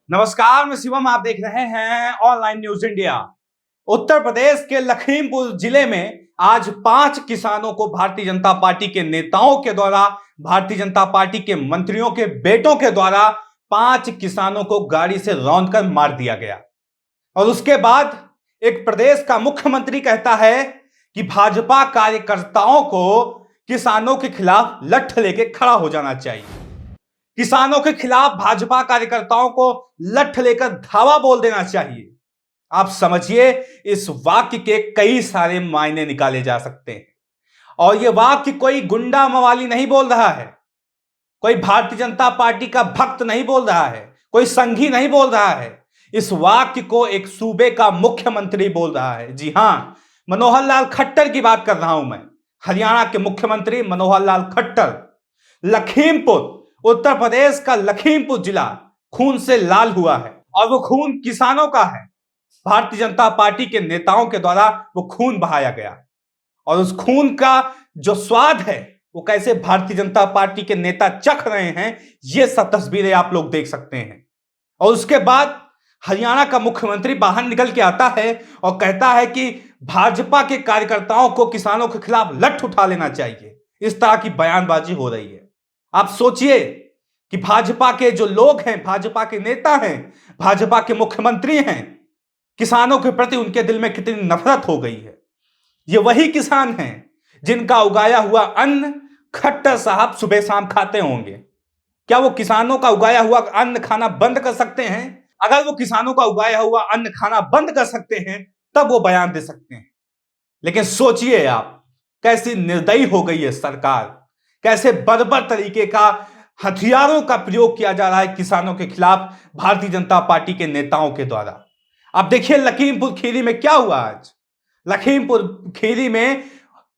नमस्कार, मैं शिवम। आप देख रहे हैं online news India. Uttar Pradesh के लखीमपुर जिले में आज 5 किसानों को भारतीय जनता पार्टी के नेताओं के द्वारा, भारतीय जनता पार्टी के मंत्रियों के बेटों के द्वारा 5 किसानों को गाड़ी से रौंद कर मार दिया गया। और उसके बाद एक प्रदेश का मुख्यमंत्री कहता है कि भाजपा कार्यकर्ताओं को किसानों के खिलाफ लठ लेके खड़ा हो जाना चाहिए। किसानों के खिलाफ भाजपा कार्यकर्ताओं को लठ लेकर धावा बोल देना चाहिए। आप समझिए, इस वाक्य के कई सारे मायने निकाले जा सकते हैं। और यह वाक्य कोई गुंडा मवाली नहीं बोल रहा है, कोई भारतीय जनता पार्टी का भक्त नहीं बोल रहा है, कोई संघी नहीं बोल रहा है। इस वाक्य को एक सूबे का मुख्यमंत्री बोल रहा है। जी हां, मनोहर लाल खट्टर की बात कर रहा हूं मैं। हरियाणा के मुख्यमंत्री मनोहर लाल खट्टर। लखीमपुर, उत्तर प्रदेश का लखीमपुर जिला खून से लाल हुआ है और वो खून किसानों का है। भारतीय जनता पार्टी के नेताओं के द्वारा वो खून बहाया गया और उस खून का जो स्वाद है वो कैसे भारतीय जनता पार्टी के नेता चख रहे हैं, ये सब तस्वीरें आप लोग देख सकते हैं। और उसके बाद हरियाणा का मुख्यमंत्री बाहर निकल के आता है और कहता है कि भाजपा के कार्यकर्ताओं को किसानों के खिलाफ लठ उठा लेना चाहिए। इस तरह की बयानबाजी हो रही है। आप सोचिए कि भाजपा के जो लोग हैं, भाजपा के नेता हैं, भाजपा के मुख्यमंत्री हैं, किसानों के प्रति उनके दिल में कितनी नफरत हो गई है। ये वही किसान हैं जिनका उगाया हुआ अन्न खट्टर साहब सुबह शाम खाते होंगे। क्या वो किसानों का उगाया हुआ अन्न खाना बंद कर सकते हैं? अगर वो किसानों का उगाया हुआ अन्न खाना बंद कर सकते हैं तब वो बयान दे सकते हैं। लेकिन सोचिए आप, कैसी निर्दयी हो गई है सरकार, कैसे बर्बर तरीके का हथियारों का प्रयोग किया जा रहा है किसानों के खिलाफ भारतीय जनता पार्टी के नेताओं के द्वारा। अब देखिए लखीमपुर खीरी में क्या हुआ आज। लखीमपुर खीरी में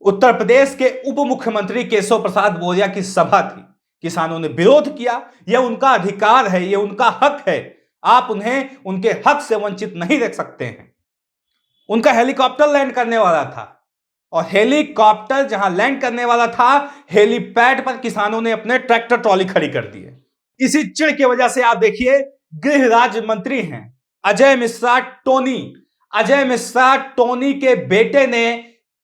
उत्तर प्रदेश के उप मुख्यमंत्री केशव प्रसाद मौर्य की सभा थी। किसानों ने विरोध किया। यह उनका अधिकार है, यह उनका हक है। आप उन्हें उनके हक से वंचित नहीं रख सकते हैं। उनका हेलीकॉप्टर लैंड करने वाला था और हेलीकॉप्टर जहां लैंड करने वाला था, हेलीपैड पर किसानों ने अपने ट्रैक्टर ट्रॉली खड़ी कर दी है। इसी चिढ़ की वजह से आप देखिए, गृह राज्य मंत्री हैं अजय मिश्रा टोनी। अजय मिश्रा टोनी के बेटे ने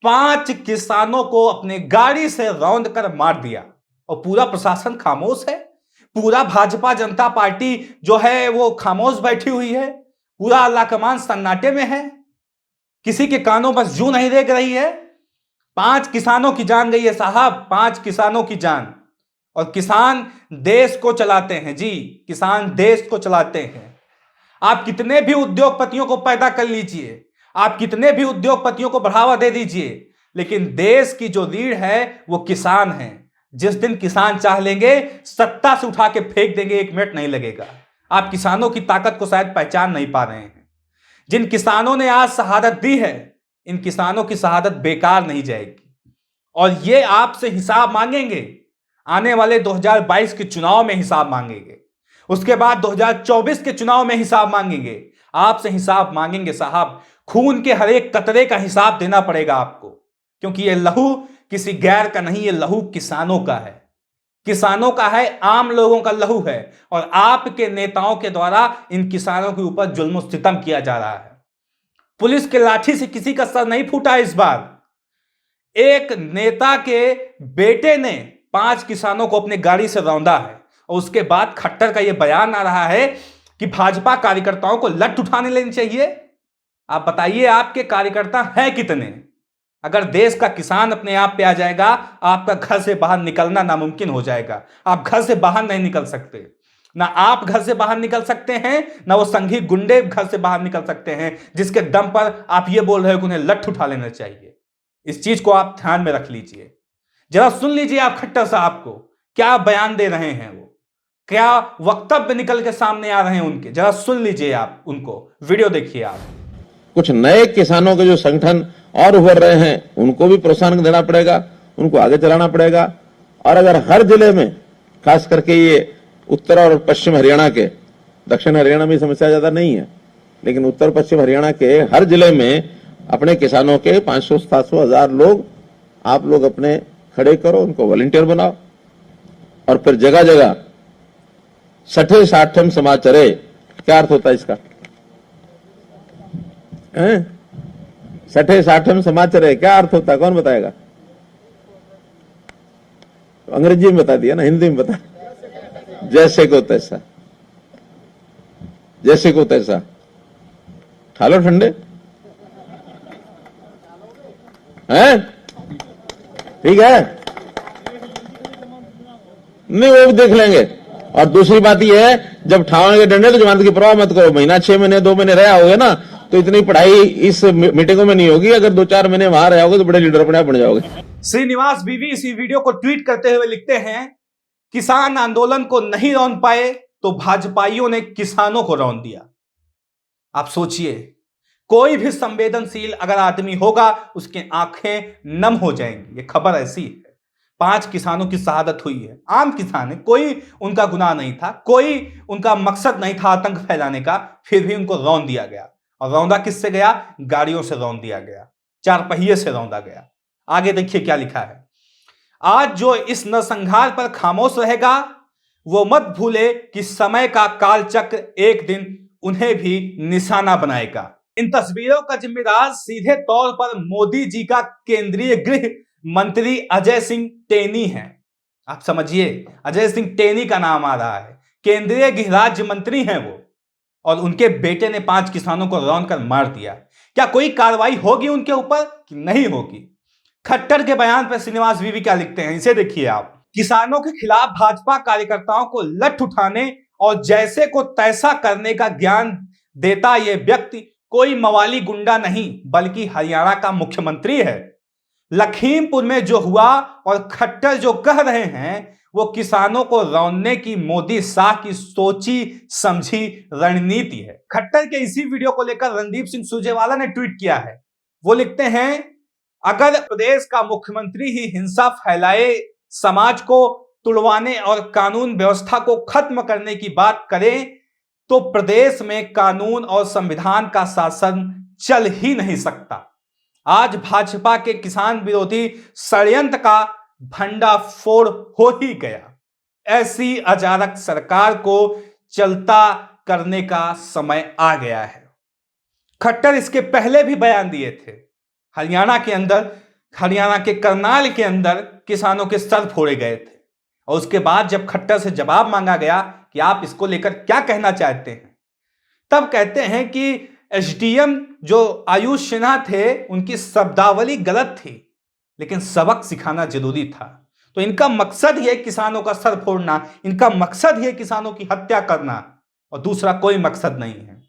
5 किसानों को अपने गाड़ी से रौंद कर मार दिया और पूरा प्रशासन खामोश है। पूरा भाजपा जनता पार्टी जो है वो खामोश बैठी हुई है। पूरा अल्लाह कमान सन्नाटे में है, किसी के कानों पर जू नहीं देख रही है। 5 किसानों की जान गई है साहब, 5 किसानों की जान। और किसान देश को चलाते हैं। जी, किसान देश को चलाते हैं। आप कितने भी उद्योगपतियों को पैदा कर लीजिए, आप कितने भी उद्योगपतियों को बढ़ावा दे दीजिए, लेकिन देश की जो रीढ़ है वो किसान है। जिस दिन किसान चाह लेंगे, सत्ता से उठा के फेंक देंगे, 1 मिनट नहीं लगेगा। आप किसानों की ताकत को शायद पहचान नहीं पा रहे हैं। जिन किसानों ने आज शहादत दी है, इन किसानों की शहादत बेकार नहीं जाएगी और ये आपसे हिसाब मांगेंगे। आने वाले 2022 के चुनाव में हिसाब मांगेंगे, उसके बाद 2024 के चुनाव में हिसाब मांगेंगे। आपसे हिसाब मांगेंगे साहब। खून के हर एक कतरे का हिसाब देना पड़ेगा आपको, क्योंकि ये लहू किसी गैर का नहीं, ये लहू किसानों का है। किसानों का है, आम लोगों का लहू है और आपके नेताओं के द्वारा इन किसानों के ऊपर जुल्म सितम किया जा रहा है। पुलिस के लाठी से किसी का सर नहीं फूटा इस बार। एक नेता के बेटे ने 5 किसानों को अपनी गाड़ी से रौंदा है और उसके बाद खट्टर का यह बयान आ रहा है कि भाजपा कार्यकर्ताओं को लठ उठाने लेनी चाहिए। आप बताइए, आपके कार्यकर्ता हैं कितने? अगर देश का किसान अपने आप पे आ जाएगा, आपका घर से बाहर निकलना नामुमकिन हो जाएगा। आप घर से बाहर नहीं निकल सकते। ना आप घर से बाहर निकल सकते हैं, ना वो संघी गुंडे घर से बाहर निकल सकते हैं, जिसके दम पर आप ये बोल रहे हो कि उन्हें लठ उठा लेना चाहिए। इस चीज को आप ध्यान में रख लीजिए। जरा सुन लीजिए आप खट्टर साहब को, क्या बयान दे रहे हैं, वो क्या वक्तव्य निकल के सामने आ रहे हैं उनके। जरा सुन लीजिए आप उनको, वीडियो देखिए आप। कुछ नए किसानों के जो संगठन और उभर रहे हैं, उनको भी प्रोत्साहन देना पड़ेगा, उनको आगे चलाना पड़ेगा। और अगर हर जिले में, खास करके ये उत्तर और पश्चिम हरियाणा के, दक्षिण हरियाणा में समस्या ज्यादा नहीं है, लेकिन उत्तर पश्चिम हरियाणा के हर जिले में अपने किसानों के 500, 700, 1000 लोग आप लोग अपने खड़े करो, उनको वॉलंटियर बनाओ और फिर जगह जगह 60-60 समाज चले क्या अर्थ होता है इसका? छठे साठवें समाचार है, क्या अर्थ होता है? कौन बताएगा? अंग्रेजी में बता दिया ना, हिंदी में बता। जैसे को तैसा, जैसे को तैसा। ठालो ठंडे हैं, ठीक है, नहीं वो भी देख लेंगे। और दूसरी बात यह है, जब ठाओगे डंडे तो जमानत की परवाह मत करो। महीना 6 महीने 2 महीने रहा होगे ना, तो इतनी पढ़ाई इस मीटिंगों में नहीं होगी। अगर 2-4 महीने वहां रहे होगे तो बड़े लीडर अपने आप बन जाओगे। श्रीनिवास बीवी इसी वीडियो को ट्वीट करते हुए लिखते हैं, किसान आंदोलन को नहीं रौंद पाए तो भाजपाइयों ने किसानों को रौंद दिया। आप सोचिए, कोई भी संवेदनशील अगर आदमी होगा उसकी आंखें नम हो जाएंगी। ये खबर ऐसी है। 5 किसानों की शहादत हुई है। आम किसान है, कोई उनका गुनाह नहीं था, कोई उनका मकसद नहीं था आतंक फैलाने का, फिर भी उनको रौंद दिया गया। और रौंदा किससे गया? गाड़ियों से रौंद दिया गया, 4 पहिए से रौंदा गया। आगे देखिए क्या लिखा है। आज जो इस नरसंहार पर खामोश रहेगा वो मत भूले कि समय का कालचक्र एक दिन उन्हें भी निशाना बनाएगा। इन तस्वीरों का जिम्मेदार सीधे तौर पर मोदी जी का केंद्रीय गृह मंत्री अजय सिंह टेनी है। आप समझिए, अजय सिंह टेनी का नाम आ रहा है, केंद्रीय गृह राज्य मंत्री हैं वो, और उनके बेटे ने 5 किसानों को रौंद कर मार दिया। क्या कोई कार्रवाई होगी उनके ऊपर कि नहीं होगी? खट्टर के बयान पर श्रीनिवास बीवी क्या लिखते हैं, इसे देखिए आप। किसानों के खिलाफ भाजपा कार्यकर्ताओं को लठ उठाने और जैसे को तैसा करने का ज्ञान देता यह व्यक्ति कोई मवाली गुंडा नहीं बल्कि हरियाणा का मुख्यमंत्री है। लखीमपुर में जो हुआ और खट्टर जो कह रहे हैं वो किसानों को रौंदने की मोदी शाह की सोची समझी रणनीति है। खट्टर के इसी वीडियो को लेकर रणदीप सिंह सुरजेवाला ने ट्वीट किया है। वो लिखते हैं, अगर प्रदेश का मुख्यमंत्री ही हिंसा फैलाए, समाज को तुड़वाने और कानून व्यवस्था को खत्म करने की बात करें तो प्रदेश में कानून और संविधान का शासन चल ही नहीं सकता। आज भाजपा के किसान विरोधी षड्यंत्र का भंडाफोड़ हो ही गया। ऐसी अजारक सरकार को चलता करने का समय आ गया है। खट्टर इसके पहले भी बयान दिए थे। हरियाणा के करनाल के अंदर किसानों के सर फोड़े गए थे, और उसके बाद जब खट्टर से जवाब मांगा गया कि आप इसको लेकर क्या कहना चाहते हैं, तब कहते हैं कि एसडीएम जो आयुष सिन्हा थे उनकी शब्दावली गलत थी, लेकिन सबक सिखाना जरूरी था। तो इनका मकसद ही किसानों का सर फोड़ना, इनका मकसद ही किसानों की हत्या करना, और दूसरा कोई मकसद नहीं है।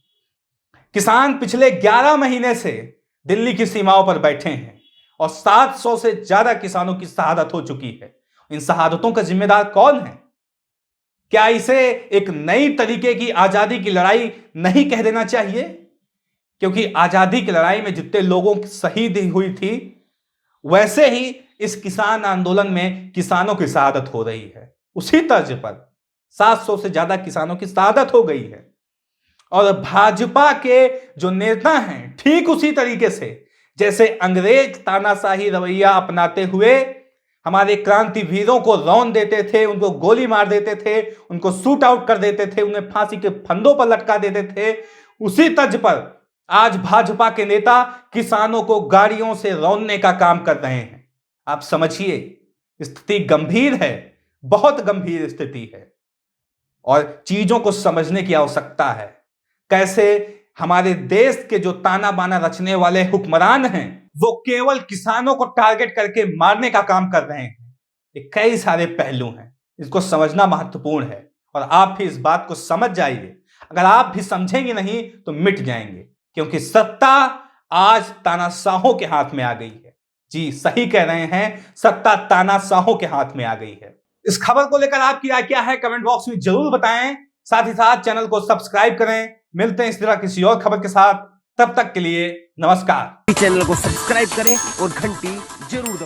किसान पिछले 11 महीने से दिल्ली की सीमाओं पर बैठे हैं और 700 से ज्यादा किसानों की शहादत हो चुकी है। इन शहादतों का जिम्मेदार कौन है? क्या इसे एक नई तरीके की आजादी की लड़ाई नहीं कह देना चाहिए? क्योंकि आजादी की लड़ाई में जितने लोगों की शहीद हुई थी, वैसे ही इस किसान आंदोलन में किसानों की शहादत हो रही है। उसी तर्ज पर 700 से ज्यादा किसानों की शहादत हो गई है। और भाजपा के जो नेता हैं, ठीक उसी तरीके से जैसे अंग्रेज तानाशाही रवैया अपनाते हुए हमारे क्रांतिवीरों को रौंद देते थे, उनको गोली मार देते थे, उनको शूट आउट कर देते थे, उन्हें फांसी के फंदों पर लटका देते थे, उसी तर्ज पर आज भाजपा के नेता किसानों को गाड़ियों से रौंदने का काम कर रहे हैं। आप समझिए, स्थिति गंभीर है, बहुत गंभीर स्थिति है, और चीजों को समझने की आवश्यकता है। कैसे हमारे देश के जो ताना बाना रचने वाले हुक्मरान हैं वो केवल किसानों को टारगेट करके मारने का काम कर रहे हैं। ये कई सारे पहलू हैं, इसको समझना महत्वपूर्ण है, और आप भी इस बात को समझ जाइए। अगर आप भी समझेंगे नहीं तो मिट जाएंगे, क्योंकि सत्ता आज तानाशाहों के हाथ में आ गई है। जी सही कह रहे हैं, सत्ता तानाशाहों के हाथ में आ गई है। इस खबर को लेकर आपकी राय क्या है, कमेंट बॉक्स में जरूर बताएं। साथ ही साथ चैनल को सब्सक्राइब करें। मिलते हैं इस तरह किसी और खबर के साथ, तब तक के लिए नमस्कार। चैनल को सब्सक्राइब करें और घंटी जरूर दबाएं।